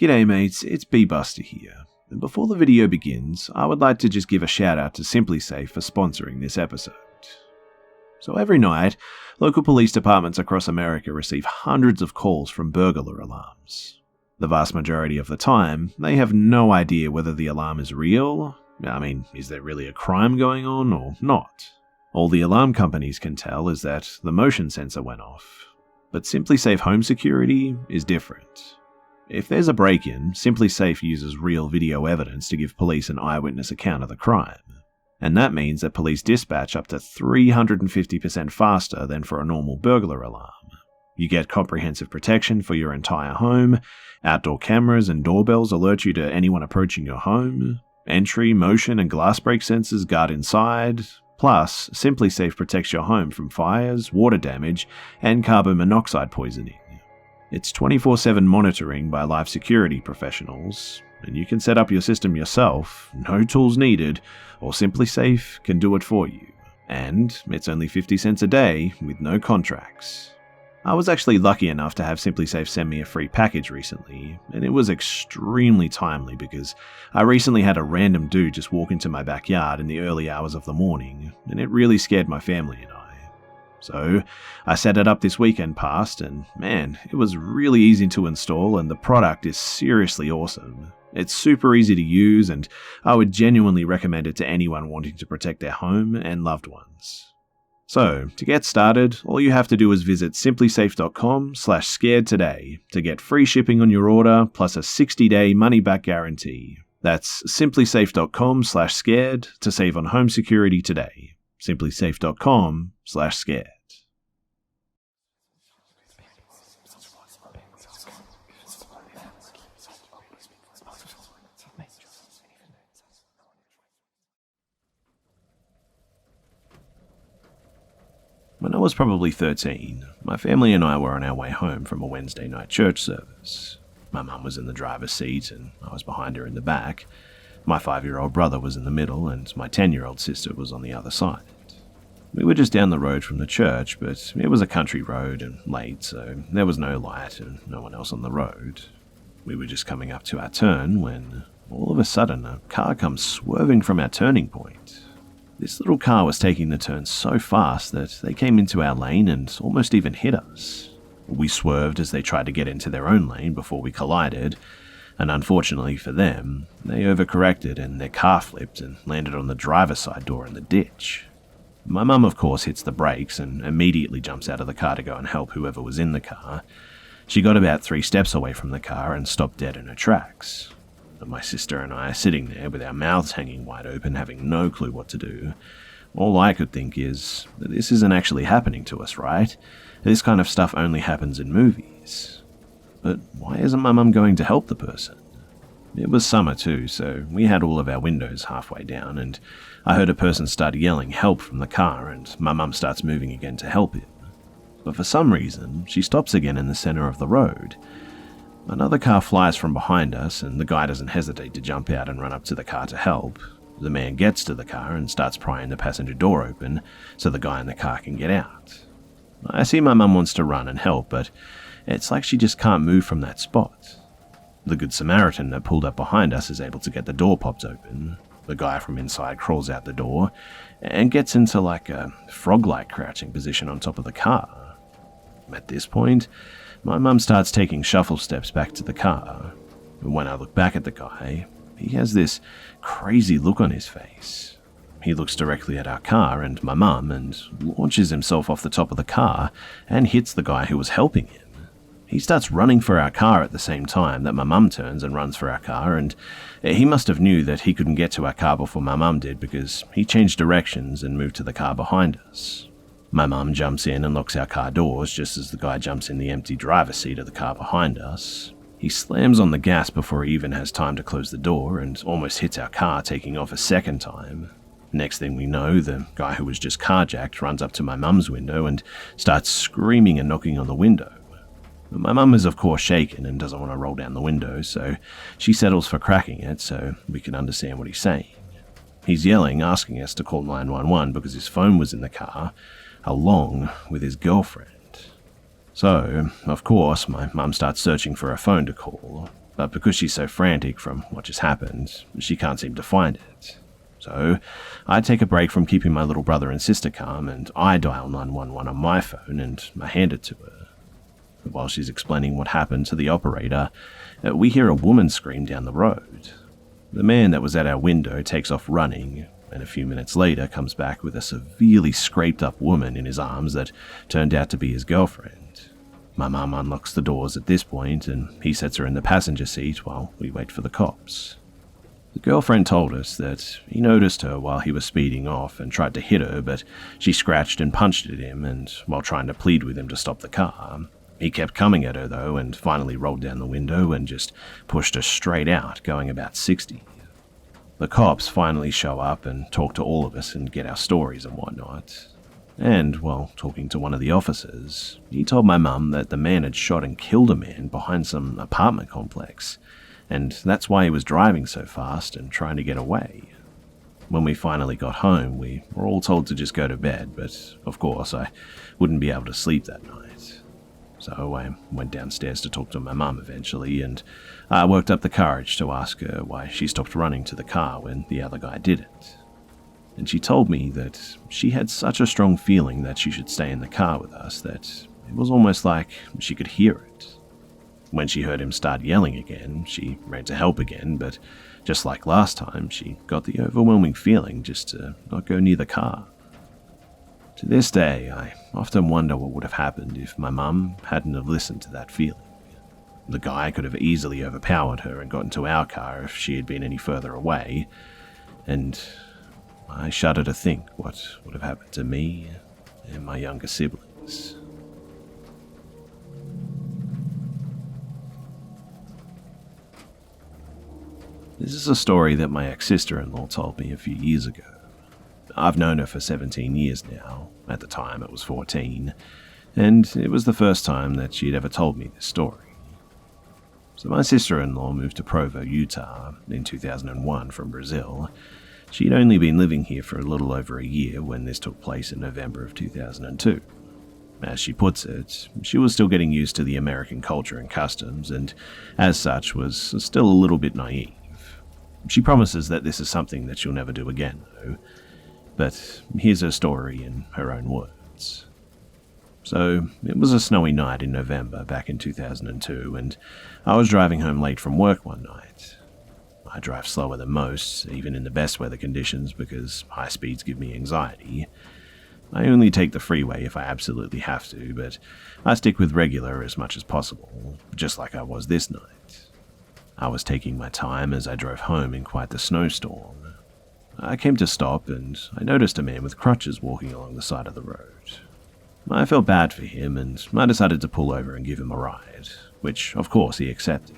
G'day mates, it's Busta here. And before the video begins, I would like to just give a shout out to SimpliSafe for sponsoring this episode. So every night, local police departments across America receive hundreds of calls from burglar alarms. The vast majority of the time, they have no idea whether the alarm is real. Is there really a crime going on or not? All the alarm companies can tell is that the motion sensor went off. But SimpliSafe Home Security is different. If there's a break-in, SimpliSafe uses real video evidence to give police an eyewitness account of the crime. And that means that police dispatch up to 350% faster than for a normal burglar alarm. You get comprehensive protection for your entire home, outdoor cameras and doorbells alert you to anyone approaching your home, entry, motion and glass break sensors guard inside, plus SimpliSafe protects your home from fires, water damage and carbon monoxide poisoning. It's 24/7 monitoring by live security professionals, and you can set up your system yourself, no tools needed, or SimpliSafe can do it for you. And it's only 50 cents a day with no contracts. I was actually lucky enough to have SimpliSafe send me a free package recently, and it was extremely timely because I recently had a random dude just walk into my backyard in the early hours of the morning, and it really scared my family and I. So I set it up this weekend past, and man, it was really easy to install and the product is seriously awesome. It's super easy to use and I would genuinely recommend it to anyone wanting to protect their home and loved ones. So, to get started, all you have to do is visit simplisafe.com/scared today to get free shipping on your order plus a 60-day money-back guarantee. That's simplisafe.com/scared to save on home security today. simplisafe.com/scared. When I was probably 13, my family and I were on our way home from a Wednesday night church service. My mum was in the driver's seat and I was behind her in the back. My 5-year-old brother was in the middle and my 10-year-old sister was on the other side. We were just down the road from the church, but it was a country road and late, so there was no light and no one else on the road. We were just coming up to our turn when, all of a sudden, a car comes swerving from our turning point. This little car was taking the turn so fast that they came into our lane and almost even hit us. We swerved as they tried to get into their own lane before we collided, and unfortunately for them, they overcorrected and their car flipped and landed on the driver's side door in the ditch. My mum, of course, hits the brakes and immediately jumps out of the car to go and help whoever was in the car. She got about 3 steps away from the car and stopped dead in her tracks. My sister and I are sitting there with our mouths hanging wide open, having no clue what to do. All I could think is, this isn't actually happening to us, right? This kind of stuff only happens in movies. But why isn't my mum going to help the person? It was summer too, so we had all of our windows halfway down, and I heard a person start yelling help from the car, and my mum starts moving again to help him. But for some reason, she stops again in the center of the road. Another car flies from behind us, and the guy doesn't hesitate to jump out and run up to the car to help. The man gets to the car and starts prying the passenger door open so the guy in the car can get out. I see my mum wants to run and help, but it's like she just can't move from that spot. The Good Samaritan that pulled up behind us is able to get the door popped open. The guy from inside crawls out the door and gets into like a frog-like crouching position on top of the car. At this point, my mum starts taking shuffle steps back to the car. When I look back at the guy, he has this crazy look on his face. He looks directly at our car and my mum and launches himself off the top of the car and hits the guy who was helping him. He starts running for our car at the same time that my mum turns and runs for our car, and he must have knew that he couldn't get to our car before my mum did because he changed directions and moved to the car behind us. My mum jumps in and locks our car doors just as the guy jumps in the empty driver's seat of the car behind us. He slams on the gas before he even has time to close the door and almost hits our car, taking off a second time. Next thing we know, the guy who was just carjacked runs up to my mum's window and starts screaming and knocking on the window. My mum is of course shaken and doesn't want to roll down the window, so she settles for cracking it so we can understand what he's saying. He's yelling, asking us to call 911 because his phone was in the car, along with his girlfriend. So, of course, my mum starts searching for a phone to call. but because she's so frantic from what just happened, she can't seem to find it. So I take a break from keeping my little brother and sister calm, and I dial 911 on my phone and I hand it to her. While she's explaining what happened to the operator, we hear a woman scream down the road. The man that was at our window takes off running, and a few minutes later comes back with a severely scraped up woman in his arms that turned out to be his girlfriend. My mum unlocks the doors at this point, and he sets her in the passenger seat while we wait for the cops. The girlfriend told us that he noticed her while he was speeding off and tried to hit her, but she scratched and punched at him, and while trying to plead with him to stop the car, he kept coming at her though, and finally rolled down the window and just pushed her straight out, going about 60. The cops finally show up and talk to all of us and get our stories and whatnot. And while talking to one of the officers, he told my mum that the man had shot and killed a man behind some apartment complex, and that's why he was driving so fast and trying to get away. When we finally got home, we were all told to just go to bed, but of course I wouldn't be able to sleep that night. So I went downstairs to talk to my mum eventually, and I worked up the courage to ask her why she stopped running to the car when the other guy did it. And she told me that she had such a strong feeling that she should stay in the car with us that it was almost like she could hear it. When she heard him start yelling again, she ran to help again, but just like last time, she got the overwhelming feeling just to not go near the car. To this day, I often wonder what would have happened if my mum hadn't have listened to that feeling. The guy could have easily overpowered her and got into our car if she had been any further away, and I shudder to think what would have happened to me and my younger siblings. This is a story that my ex-sister-in-law told me a few years ago. I've known her for 17 years now. At the time, it was 14, and it was the first time that she'd ever told me this story. So my sister-in-law moved to Provo, Utah in 2001 from Brazil. She'd only been living here for a little over a year when this took place in November of 2002. As she puts it, she was still getting used to the American culture and customs, and as such was still a little bit naive. She promises that this is something that she'll never do again, though. But here's her story in her own words. So, it was a snowy night in November back in 2002, and I was driving home late from work one night. I drive slower than most, even in the best weather conditions, because high speeds give me anxiety. I only take the freeway if I absolutely have to, but I stick with regular as much as possible, just like I was this night. I was taking my time as I drove home in quite the snowstorm. I came to stop and I noticed a man with crutches walking along the side of the road. I felt bad for him and I decided to pull over and give him a ride, which of course he accepted.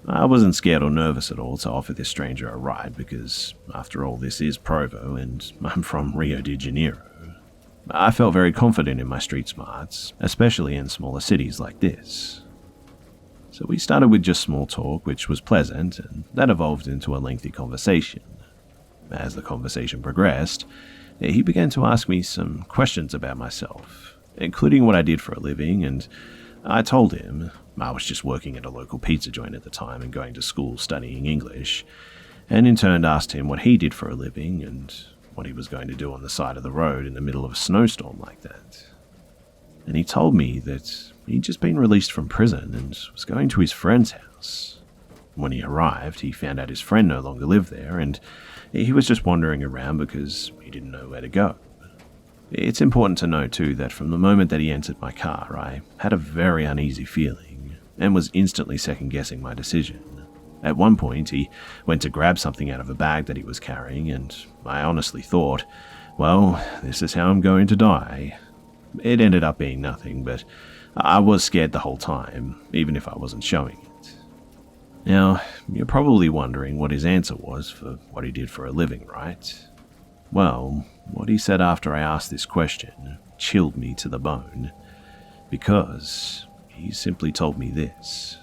I wasn't scared or nervous at all to offer this stranger a ride because, after all, this is Provo and I'm from Rio de Janeiro. I felt very confident in my street smarts, especially in smaller cities like this. So we started with just small talk, which was pleasant, and that evolved into a lengthy conversation. As the conversation progressed, he began to ask me some questions about myself, including what I did for a living, and I told him I was just working at a local pizza joint at the time and going to school studying English, and in turn asked him what he did for a living and what he was going to do on the side of the road in the middle of a snowstorm like that. And he told me that he'd just been released from prison and was going to his friend's house. When he arrived, he found out his friend no longer lived there, and he was just wandering around because he didn't know where to go. It's important to note too that from the moment that he entered my car, I had a very uneasy feeling and was instantly second-guessing my decision. At one point, he went to grab something out of a bag that he was carrying, and I honestly thought, well, this is how I'm going to die. It ended up being nothing, but I was scared the whole time, even if I wasn't showing it. Now, you're probably wondering what his answer was for what he did for a living, right? Well, what he said after I asked this question chilled me to the bone, because he simply told me this: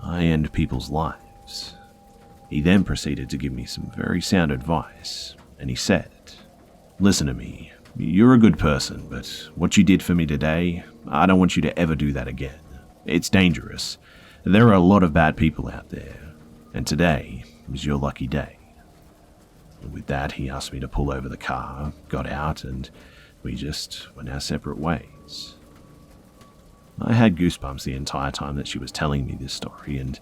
I end people's lives. He then proceeded to give me some very sound advice, and he said, listen to me. You're a good person, but what you did for me today, I don't want you to ever do that again. It's dangerous, There are a lot of bad people out there, and today was your lucky day. With that, he asked me to pull over the car, got out, and we just went our separate ways. I had goosebumps the entire time that she was telling me this story, and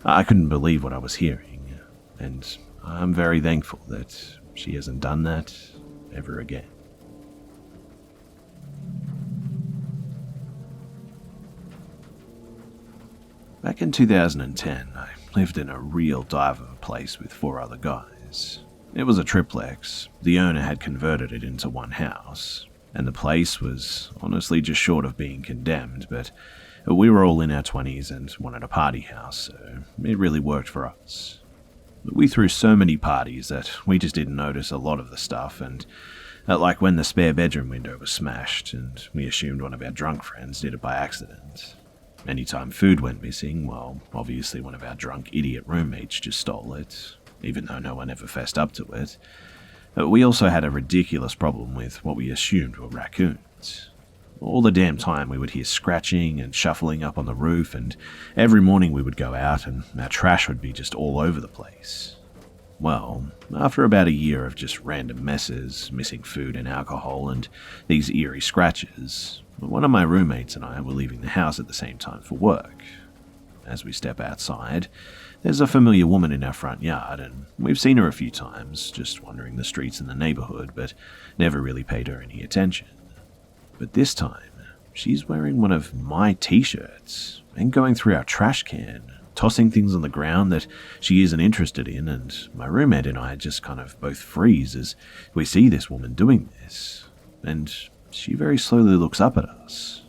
I couldn't believe what I was hearing, and I'm very thankful that she hasn't done that ever again. Back in 2010, I lived in a real dive of a place with 4 other guys. It was a triplex. The owner had converted it into one house, and the place was honestly just short of being condemned, but we were all in our 20s and wanted a party house, so it really worked for us. We threw so many parties that we just didn't notice a lot of the stuff, and like when the spare bedroom window was smashed, and we assumed one of our drunk friends did it by accident. Anytime food went missing, well, obviously one of our drunk idiot roommates just stole it, even though no one ever fessed up to it. We also had a ridiculous problem with what we assumed were raccoons. All the damn time we would hear scratching and shuffling up on the roof, and every morning we would go out and our trash would be just all over the place. Well, after about a year of just random messes, missing food and alcohol, and these eerie scratches, one of my roommates and I were leaving the house at the same time for work. As we step outside, there's a familiar woman in our front yard, and we've seen her a few times, just wandering the streets in the neighborhood, but never really paid her any attention. But this time, she's wearing one of my t-shirts and going through our trash can, tossing things on the ground that she isn't interested in, and my roommate and I just kind of both freeze as we see this woman doing this, and she very slowly looks up at us.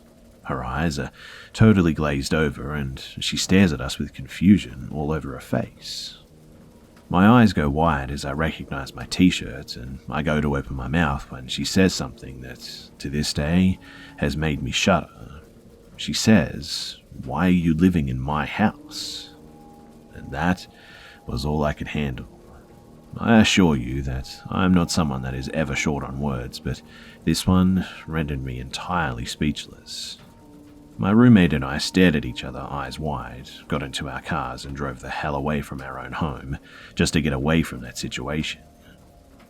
Her eyes are totally glazed over, and she stares at us with confusion all over her face. My eyes go wide as I recognize my t-shirt, and I go to open my mouth when she says something that, to this day, has made me shudder. She says, "Why are you living in my house?" And that was all I could handle. I assure you that I'm not someone that is ever short on words, but this one rendered me entirely speechless. My roommate and I stared at each other eyes wide, got into our cars and drove the hell away from our own home, just to get away from that situation.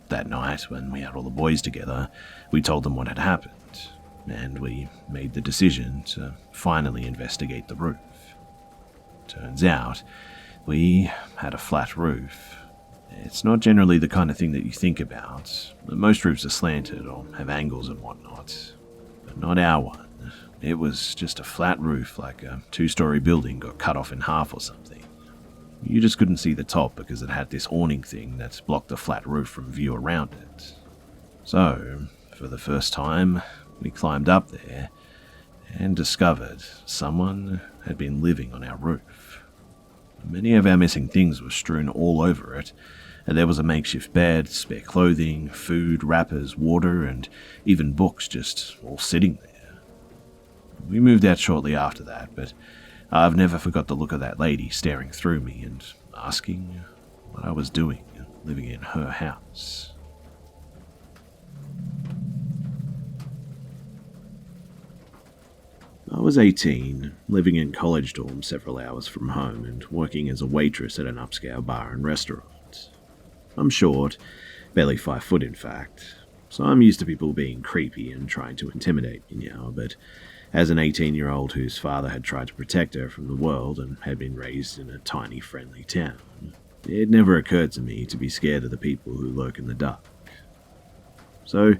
That night, when we had all the boys together, we told them what had happened, and we made the decision to finally investigate the roof. Turns out, we had a flat roof. It's not generally the kind of thing that you think about. Most roofs are slanted or have angles and whatnot, but not our one. It was just a flat roof, like a 2-story building got cut off in half or something. You just couldn't see the top because it had this awning thing that blocked the flat roof from view around it. So, for the first time, we climbed up there and discovered someone had been living on our roof. Many of our missing things were strewn all over it, and there was a makeshift bed, spare clothing, food, wrappers, water, and even books just all sitting there. We moved out shortly after that, but I've never forgot the look of that lady staring through me and asking what I was doing living in her house. I was 18, living in college dorms several hours from home and working as a waitress at an upscale bar and restaurant. I'm short, barely 5 foot in fact, so I'm used to people being creepy and trying to intimidate me now, but as an 18-year-old whose father had tried to protect her from the world and had been raised in a tiny, friendly town, it never occurred to me to be scared of the people who lurk in the dark. So,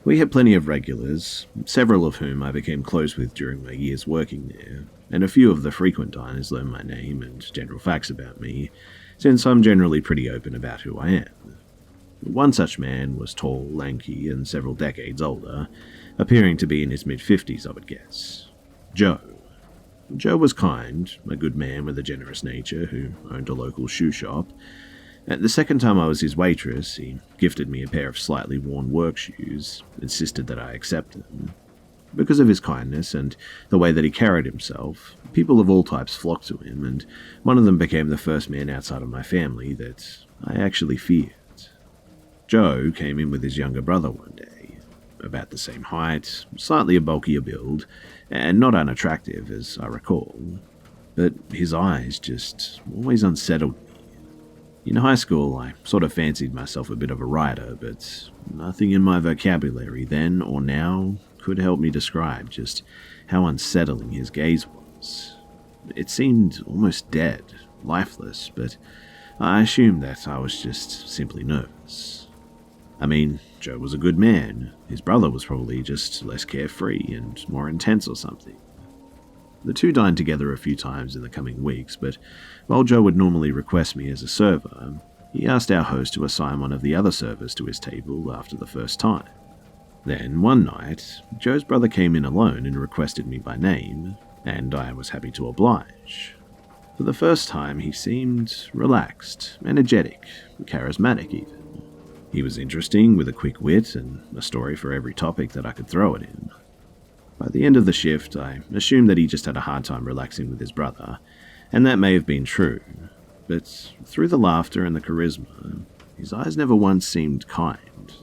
we had plenty of regulars, several of whom I became close with during my years working there, and a few of the frequent diners learned my name and general facts about me, since I'm generally pretty open about who I am. One such man was tall, lanky, and several decades older, appearing to be in his mid-50s, I would guess. Joe. Joe was kind, a good man with a generous nature who owned a local shoe shop. The second time I was his waitress, he gifted me a pair of slightly worn work shoes, insisted that I accept them. Because of his kindness and the way that he carried himself, people of all types flocked to him, and one of them became the first man outside of my family that I actually feared. Joe came in with his younger brother one day, about the same height, slightly a bulkier build, and not unattractive as I recall. but his eyes just always unsettled me. In high school, I sort of fancied myself a bit of a writer, but nothing in my vocabulary then or now could help me describe just how unsettling his gaze was. It seemed almost dead, lifeless, but I assumed that I was just simply nervous. I mean, Joe was a good man. His brother was probably just less carefree and more intense or something. The two dined together a few times in the coming weeks, but while Joe would normally request me as a server, he asked our host to assign one of the other servers to his table after the first time. Then, one night, Joe's brother came in alone and requested me by name, and I was happy to oblige. For the first time, he seemed relaxed, energetic, charismatic even. He was interesting, with a quick wit and a story for every topic that I could throw at him. By the end of the shift, I assumed that he just had a hard time relaxing with his brother, and that may have been true, but through the laughter and the charisma, his eyes never once seemed kind.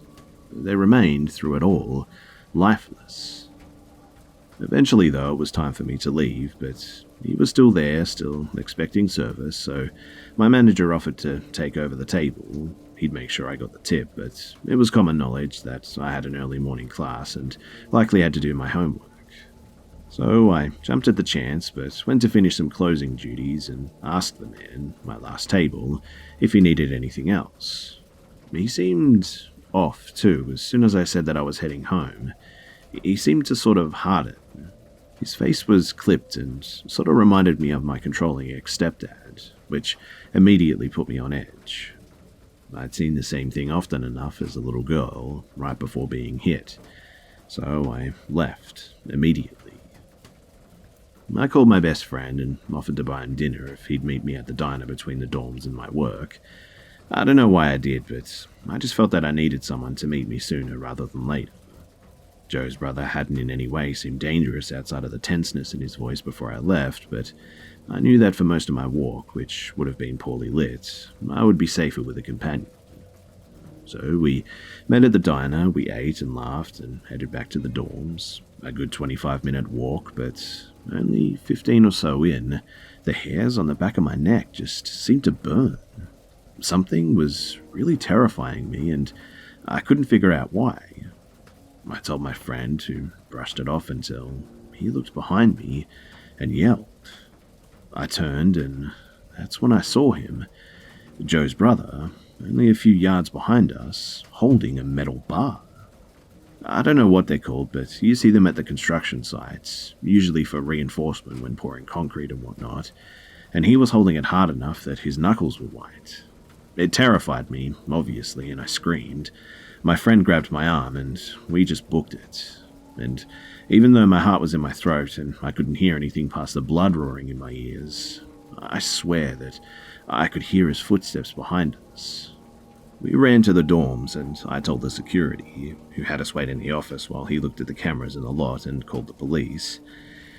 They remained, through it all, lifeless. Eventually, though, it was time for me to leave, but he was still there, still expecting service, so my manager offered to take over the table. He'd make sure I got the tip, but it was common knowledge that I had an early morning class and likely had to do my homework. So I jumped at the chance, but went to finish some closing duties and asked the man, my last table, if he needed anything else. He seemed off, too. As soon as I said that I was heading home, he seemed to sort of harden. His face was clipped and sort of reminded me of my controlling ex-stepdad, which immediately put me on edge. I'd seen the same thing often enough as a little girl, right before being hit, so I left immediately. I called my best friend and offered to buy him dinner if he'd meet me at the diner between the dorms and my work. I don't know why I did, but I just felt that I needed someone to meet me sooner rather than later. Joe's brother hadn't in any way seemed dangerous outside of the tenseness in his voice before I left, but I knew that for most of my walk, which would have been poorly lit, I would be safer with a companion. So we met at the diner, we ate and laughed and headed back to the dorms. A good 25-minute walk, but only 15 or so in, the hairs on the back of my neck just seemed to burn. Something was really terrifying me, and I couldn't figure out why. I told my friend, who brushed it off until he looked behind me and yelled. I turned, and that's when I saw him, Joe's brother, only a few yards behind us, holding a metal bar. I don't know what they're called, but you see them at the construction sites, usually for reinforcement when pouring concrete and whatnot, and he was holding it hard enough that his knuckles were white. It terrified me, obviously, and I screamed. My friend grabbed my arm, and we just booked it. And even though my heart was in my throat and I couldn't hear anything past the blood roaring in my ears, I swear that I could hear his footsteps behind us. We ran to the dorms, and I told the security, who had us wait in the office while he looked at the cameras in the lot and called the police.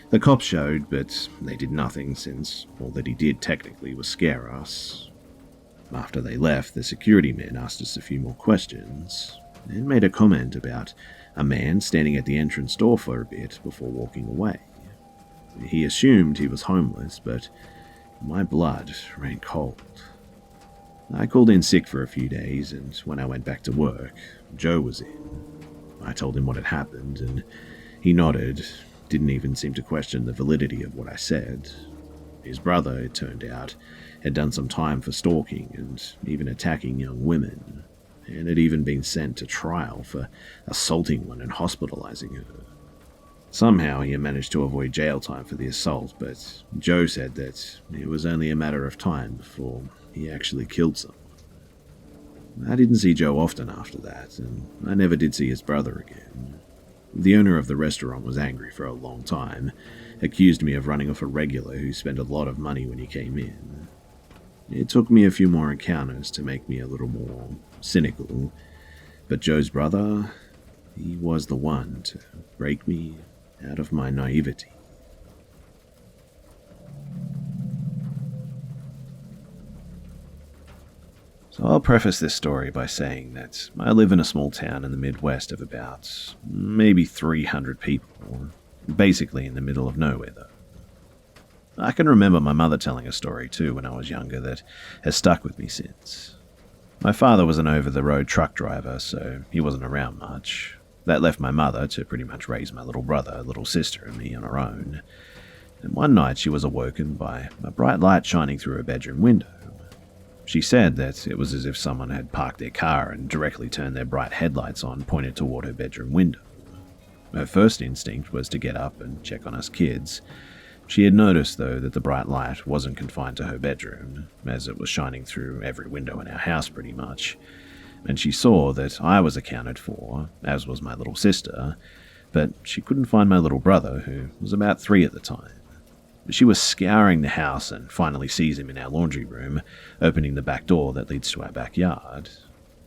The cops showed, but they did nothing since all that he did technically was scare us. After they left, the security man asked us a few more questions and made a comment about a man standing at the entrance door for a bit before walking away. He assumed he was homeless, but my blood ran cold. I called in sick for a few days, and when I went back to work, Joe was in. I told him what had happened, and he nodded, didn't even seem to question the validity of what I said. His brother, it turned out, had done some time for stalking and even attacking young women, and had even been sent to trial for assaulting one and hospitalizing her. Somehow he had managed to avoid jail time for the assault, but Joe said that it was only a matter of time before he actually killed someone. I didn't see Joe often after that, and I never did see his brother again. The owner of the restaurant was angry for a long time, accused me of running off a regular who spent a lot of money when he came in. It took me a few more encounters to make me a little more cynical, but Joe's brother, he was the one to break me out of my naivety. So I'll preface this story by saying that I live in a small town in the Midwest of about maybe 300 people, basically in the middle of nowhere though. I can remember my mother telling a story too when I was younger that has stuck with me since. My father was an over-the-road truck driver, so he wasn't around much. That left my mother to pretty much raise my little brother, little sister, and me on her own. And one night she was awoken by a bright light shining through her bedroom window. She said that it was as if someone had parked their car and directly turned their bright headlights on, pointed toward her bedroom window. Her first instinct was to get up and check on us kids. She had noticed, though, that the bright light wasn't confined to her bedroom, as it was shining through every window in our house pretty much, and she saw that I was accounted for, as was my little sister, but she couldn't find my little brother, who was about 3 at the time. She was scouring the house and finally sees him in our laundry room, opening the back door that leads to our backyard.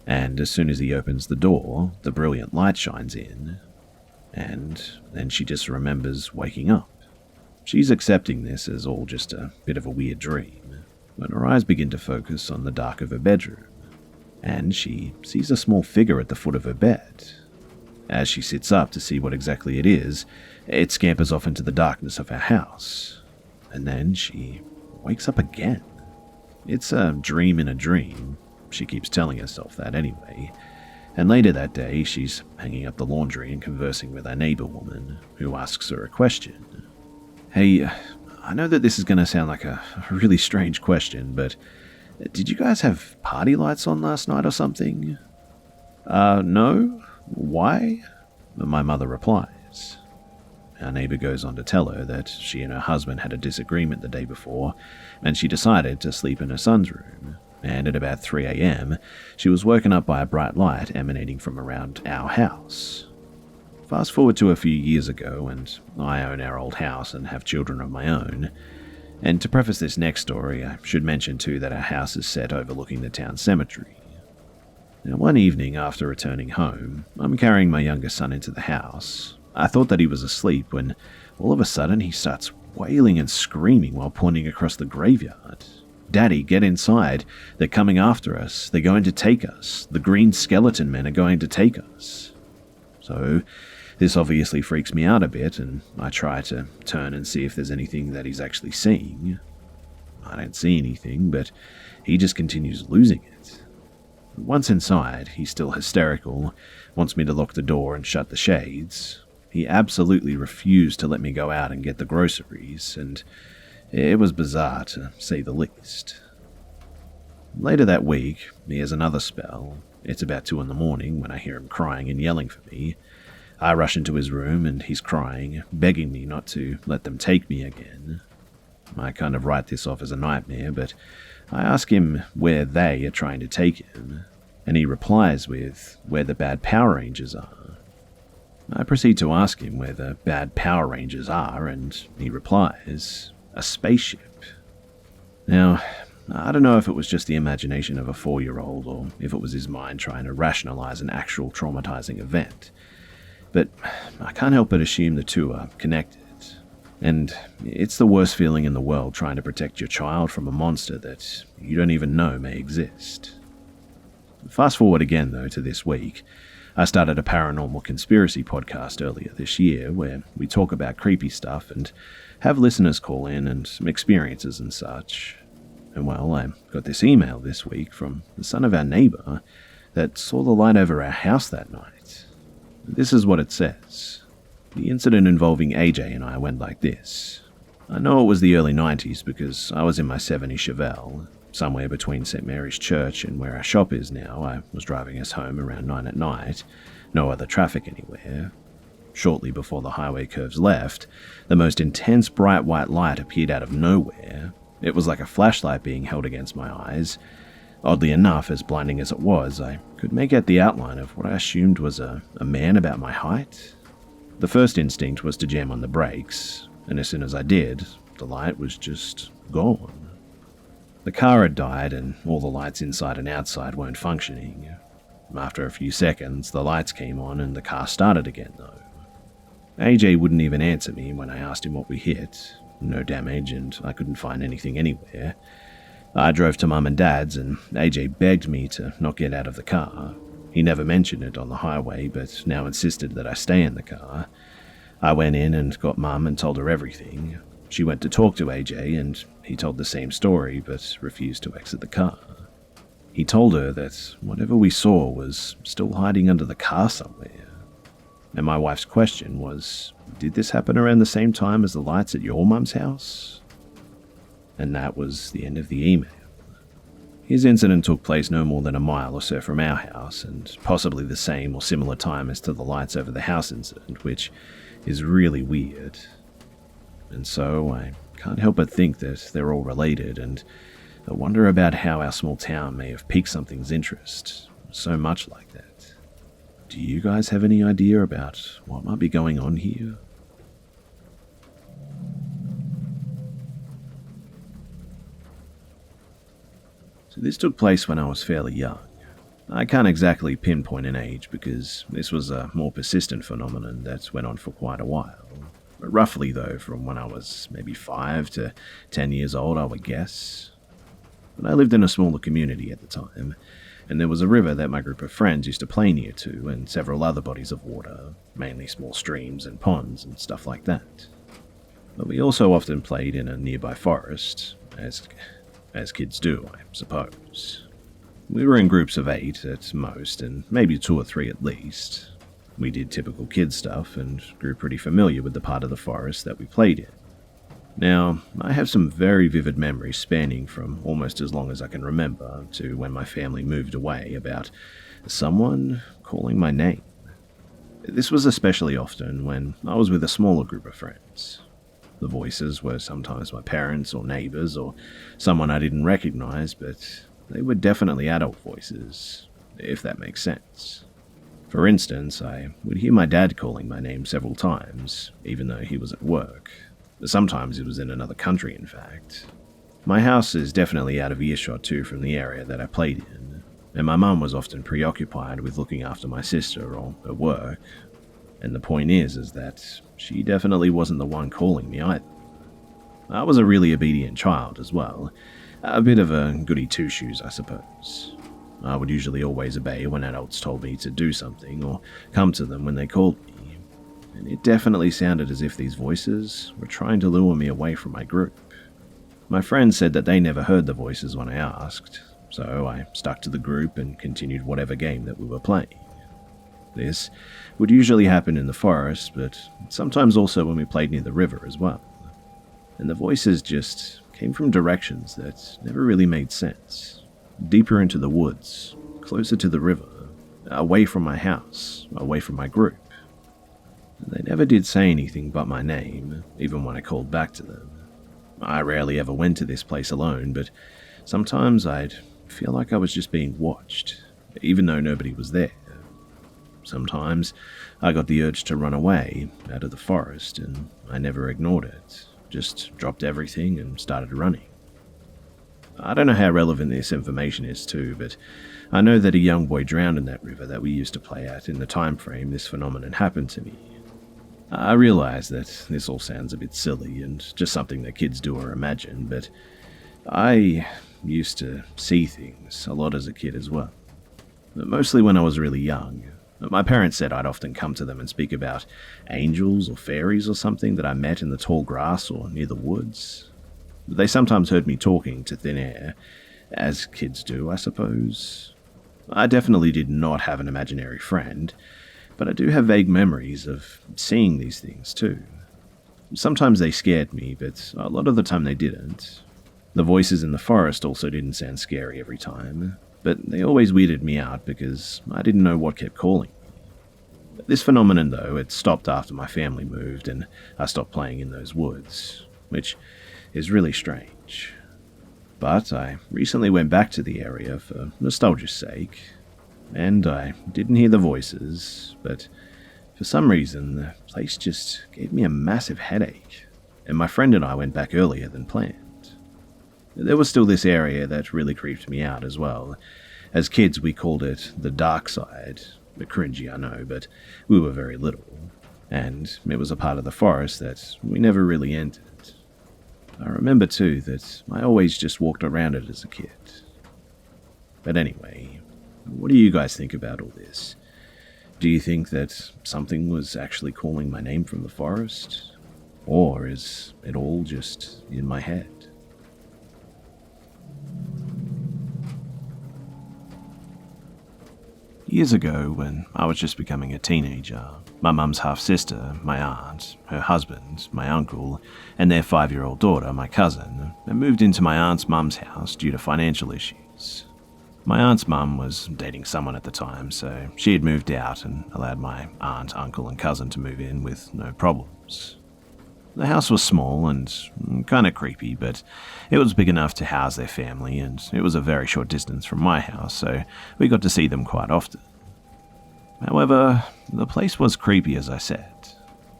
And as soon as he opens the door, the brilliant light shines in, and then she just remembers waking up. She's accepting this as all just a bit of a weird dream, when her eyes begin to focus on the dark of her bedroom, and she sees a small figure at the foot of her bed. As she sits up to see what exactly it is, it scampers off into the darkness of her house, and then she wakes up again. It's a dream in a dream. She keeps telling herself that anyway. And later that day, she's hanging up the laundry and conversing with our neighbor woman, who asks her a question. Hey, I know that this is going to sound like a really strange question, but did you guys have party lights on last night or something? No? Why? My mother replies. Our neighbor goes on to tell her that she and her husband had a disagreement the day before, and she decided to sleep in her son's room. And at about 3 a.m., she was woken up by a bright light emanating from around our house. Fast forward to a few years ago, and I own our old house and have children of my own. And to preface this next story, I should mention too that our house is set overlooking the town cemetery. Now, one evening after returning home, I'm carrying my youngest son into the house. I thought that he was asleep when all of a sudden he starts wailing and screaming while pointing across the graveyard. Daddy, get inside. They're coming after us. They're going to take us. The green skeleton men are going to take us. So this obviously freaks me out a bit, and I try to turn and see if there's anything that he's actually seeing. I don't see anything, but he just continues losing it. Once inside, he's still hysterical, wants me to lock the door and shut the shades. He absolutely refused to let me go out and get the groceries, and it was bizarre to say the least. Later that week, he has another spell. It's about 2 in the morning when I hear him crying and yelling for me. I rush into his room and he's crying, begging me not to let them take me again. I kind of write this off as a nightmare, but I ask him where they are trying to take him, and he replies with where the bad Power Rangers are. I proceed to ask him where the bad Power Rangers are, and he replies, a spaceship. Now, I don't know if it was just the imagination of a 4-year-old or if it was his mind trying to rationalize an actual traumatizing event, but I can't help but assume the two are connected. And it's the worst feeling in the world trying to protect your child from a monster that you don't even know may exist. Fast forward again, though, to this week. I started a paranormal conspiracy podcast earlier this year where we talk about creepy stuff and have listeners call in and some experiences and such. And well, I got this email this week from the son of our neighbor that saw the light over our house that night. This is what it says. The incident involving AJ and I went like this. I know it was the early 90s because I was in my 70 Chevelle, somewhere between St. Mary's Church and where our shop is now. I was driving us home around 9 at night, no other traffic anywhere. Shortly before the highway curves left, the most intense bright white light appeared out of nowhere. It was like a flashlight being held against my eyes. Oddly enough, as blinding as it was, I could make out the outline of what I assumed was a man about my height. The first instinct was to jam on the brakes, and as soon as I did, the light was just gone. The car had died, and all the lights inside and outside weren't functioning. After a few seconds, the lights came on and the car started again, though. AJ wouldn't even answer me when I asked him what we hit. No damage, and I couldn't find anything anywhere. I drove to Mum and Dad's, and AJ begged me to not get out of the car. He never mentioned it on the highway, but now insisted that I stay in the car. I went in and got Mum and told her everything. She went to talk to AJ and he told the same story but refused to exit the car. He told her that whatever we saw was still hiding under the car somewhere. And my wife's question was, did this happen around the same time as the lights at your mum's house? And that was the end of the email. His incident took place no more than a mile or so from our house, and possibly the same or similar time as to the lights over the house incident, which is really weird. And so I can't help but think that they're all related, and I wonder about how our small town may have piqued something's interest so much like that. Do you guys have any idea about what might be going on here? So this took place when I was fairly young. I can't exactly pinpoint an age because this was a more persistent phenomenon that went on for quite a while. But roughly though, from when I was maybe 5 to 10 years old, I would guess. But I lived in a smaller community at the time, and there was a river that my group of friends used to play near to, and several other bodies of water, mainly small streams and ponds and stuff like that. But we also often played in a nearby forest, as kids do, I suppose. We were in groups of 8 at most, and maybe 2 or 3 at least. We did typical kid stuff and grew pretty familiar with the part of the forest that we played in. Now, I have some very vivid memories spanning from almost as long as I can remember to when my family moved away about someone calling my name. This was especially often when I was with a smaller group of friends. The voices were sometimes my parents or neighbors or someone I didn't recognize, but they were definitely adult voices, if that makes sense. For instance, I would hear my dad calling my name several times, even though he was at work. Sometimes it was in another country, in fact. My house is definitely out of earshot too from the area that I played in, and my mum was often preoccupied with looking after my sister or at work. And the point is that she definitely wasn't the one calling me either. I was a really obedient child as well, a bit of a goody two-shoes, I suppose. I would usually always obey when adults told me to do something or come to them when they called me. And it definitely sounded as if these voices were trying to lure me away from my group. My friends said that they never heard the voices when I asked, so I stuck to the group and continued whatever game that we were playing. This would usually happen in the forest, but sometimes also when we played near the river as well. And the voices just came from directions that never really made sense. Deeper into the woods, closer to the river, away from my house, away from my group. They never did say anything but my name, even when I called back to them. I rarely ever went to this place alone, but sometimes I'd feel like I was just being watched, even though nobody was there. Sometimes I got the urge to run away out of the forest, and I never ignored it, just dropped everything and started running. I don't know how relevant this information is too, but I know that a young boy drowned in that river that we used to play at in the time frame this phenomenon happened to me. I realize that this all sounds a bit silly and just something that kids do or imagine, but I used to see things a lot as a kid as well. Mostly when I was really young. My parents said I'd often come to them and speak about angels or fairies or something that I met in the tall grass or near the woods. They sometimes heard me talking to thin air, as kids do, I suppose. I definitely did not have an imaginary friend, but I do have vague memories of seeing these things too. Sometimes they scared me, but a lot of the time they didn't. The voices in the forest also didn't sound scary every time, but they always weirded me out because I didn't know what kept calling me. This phenomenon, though, it stopped after my family moved and I stopped playing in those woods, which is really strange. But I recently went back to the area for nostalgia's sake, and I didn't hear the voices, but for some reason the place just gave me a massive headache, and my friend and I went back earlier than planned. There was still this area that really creeped me out as well. As kids we called it the dark side, a bit cringy I know, but we were very little, and it was a part of the forest that we never really entered. I remember too that I always just walked around it as a kid. But anyway, what do you guys think about all this? Do you think that something was actually calling my name from the forest? Or is it all just in my head? Years ago, when I was just becoming a teenager, my mum's half-sister, my aunt, her husband, my uncle, and their 5-year-old daughter, my cousin, had moved into my aunt's mum's house due to financial issues. My aunt's mum was dating someone at the time, so she had moved out and allowed my aunt, uncle, and cousin to move in with no problems. The house was small and kind of creepy, but it was big enough to house their family, and it was a very short distance from my house, so we got to see them quite often. However, the place was creepy, as I said.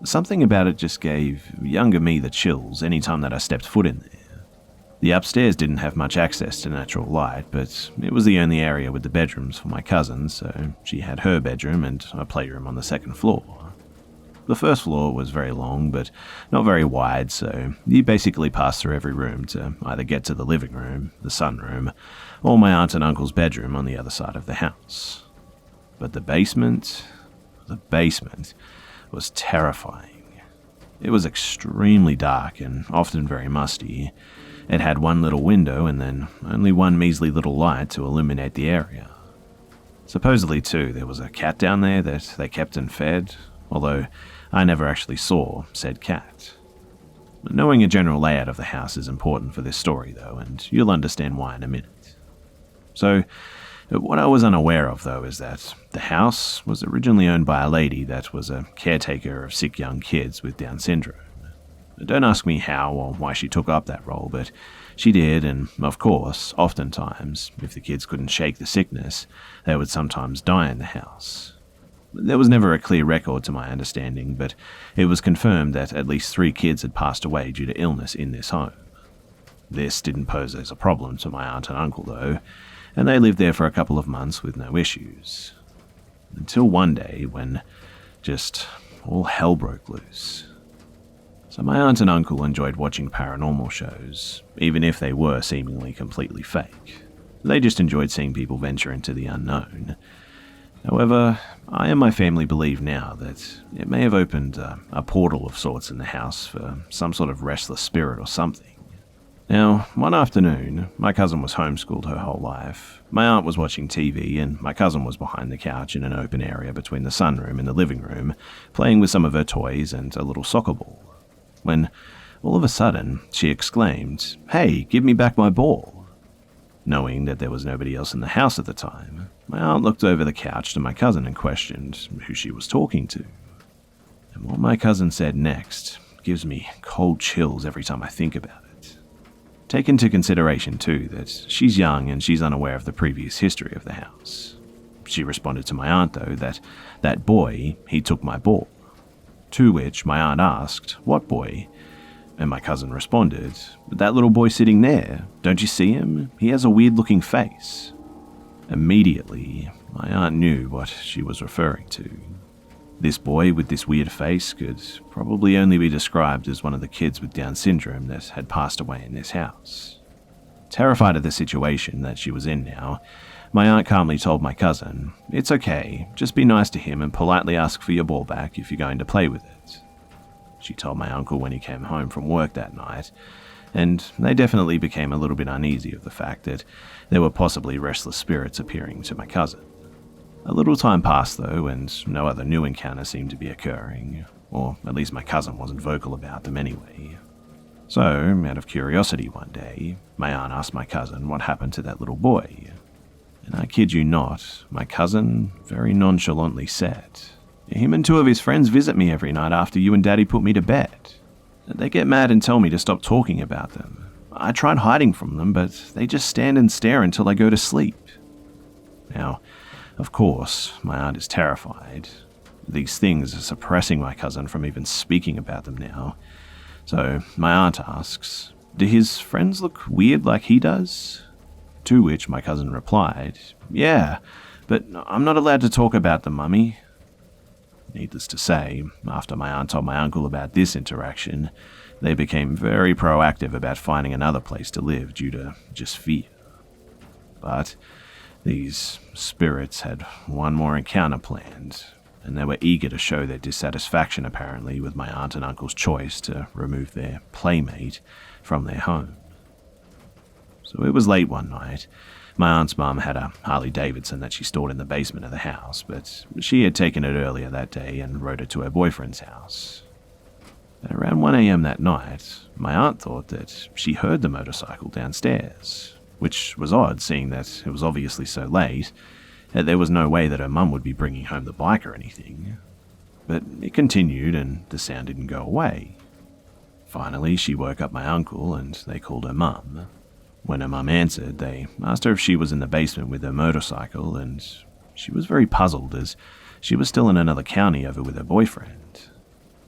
Something about it just gave younger me the chills any time that I stepped foot in there. The upstairs didn't have much access to natural light, but it was the only area with the bedrooms for my cousin, so she had her bedroom and a playroom on the second floor. The first floor was very long, but not very wide, so you basically passed through every room to either get to the living room, the sunroom, or my aunt and uncle's bedroom on the other side of the house. But the basement was terrifying. It was extremely dark and often very musty. It had one little window and then only one measly little light to illuminate the area. Supposedly, too, there was a cat down there that they kept and fed, although I never actually saw said cat. Knowing a general layout of the house is important for this story, though, and you'll understand why in a minute. So, what I was unaware of, though, is that the house was originally owned by a lady that was a caretaker of sick young kids with Down syndrome. Don't ask me how or why she took up that role, but she did, and of course, oftentimes, if the kids couldn't shake the sickness, they would sometimes die in the house. There was never a clear record to my understanding, but it was confirmed that at least 3 kids had passed away due to illness in this home. This didn't pose as a problem to my aunt and uncle, though, and they lived there for a couple of months with no issues. Until one day when just all hell broke loose. So my aunt and uncle enjoyed watching paranormal shows, even if they were seemingly completely fake. They just enjoyed seeing people venture into the unknown. However, I and my family believe now that it may have opened a portal of sorts in the house for some sort of restless spirit or something. Now, one afternoon, my cousin was homeschooled her whole life. My aunt was watching TV and my cousin was behind the couch in an open area between the sunroom and the living room, playing with some of her toys and a little soccer ball. When, all of a sudden, she exclaimed, "Hey, give me back my ball." Knowing that there was nobody else in the house at the time, my aunt looked over the couch to my cousin and questioned who she was talking to. And what my cousin said next gives me cold chills every time I think about it. Take into consideration, too, that she's young and she's unaware of the previous history of the house. She responded to my aunt, though, that boy, he took my ball. To which my aunt asked, "What boy?" And my cousin responded, "That little boy sitting there. Don't you see him? He has a weird-looking face." Immediately, my aunt knew what she was referring to. This boy with this weird face could probably only be described as one of the kids with Down syndrome that had passed away in this house. Terrified of the situation that she was in now, my aunt calmly told my cousin, "It's okay, just be nice to him and politely ask for your ball back if you're going to play with it." She told my uncle when he came home from work that night, and they definitely became a little bit uneasy of the fact that there were possibly restless spirits appearing to my cousin. A little time passed, though, and no other new encounters seemed to be occurring, or at least my cousin wasn't vocal about them anyway. So, out of curiosity one day, my aunt asked my cousin what happened to that little boy. And I kid you not, my cousin very nonchalantly said, "Him and 2 of his friends visit me every night after you and Daddy put me to bed. They get mad and tell me to stop talking about them. I tried hiding from them, but they just stand and stare until I go to sleep." Now, of course, my aunt is terrified. These things are suppressing my cousin from even speaking about them now. So my aunt asks, "Do his friends look weird like he does?" To which my cousin replied, "Yeah, but I'm not allowed to talk about them, Mummy." Needless to say, after my aunt told my uncle about this interaction, they became very proactive about finding another place to live due to just fear. But these spirits had one more encounter planned, and they were eager to show their dissatisfaction apparently with my aunt and uncle's choice to remove their playmate from their home. So it was late one night. My aunt's mum had a Harley Davidson that she stored in the basement of the house, but she had taken it earlier that day and rode it to her boyfriend's house. At around 1 a.m. that night, my aunt thought that she heard the motorcycle downstairs, which was odd seeing that it was obviously so late, that there was no way that her mum would be bringing home the bike or anything. But it continued and the sound didn't go away. Finally, she woke up my uncle and they called her mum. When her mum answered, they asked her if she was in the basement with her motorcycle, and she was very puzzled as she was still in another county over with her boyfriend.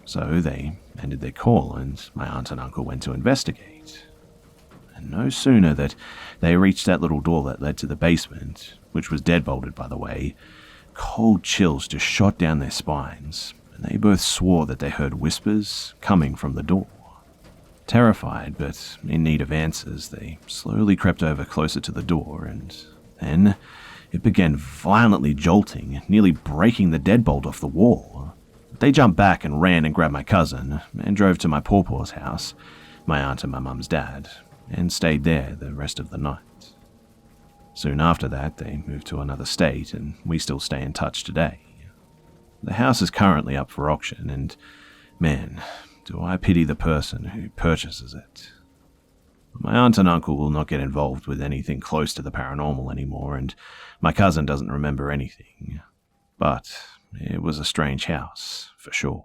So they ended their call and my aunt and uncle went to investigate. And no sooner that they reached that little door that led to the basement, which was deadbolted by the way, cold chills just shot down their spines, and they both swore that they heard whispers coming from the door. Terrified, but in need of answers, they slowly crept over closer to the door, and then it began violently jolting, nearly breaking the deadbolt off the wall. They jumped back and ran and grabbed my cousin, and drove to my pawpaw's house, my aunt and my mum's dad, and stayed there the rest of the night. Soon after that, they moved to another state, and we still stay in touch today. The house is currently up for auction, and man, do I pity the person who purchases it. My aunt and uncle will not get involved with anything close to the paranormal anymore, and my cousin doesn't remember anything. But it was a strange house, for sure.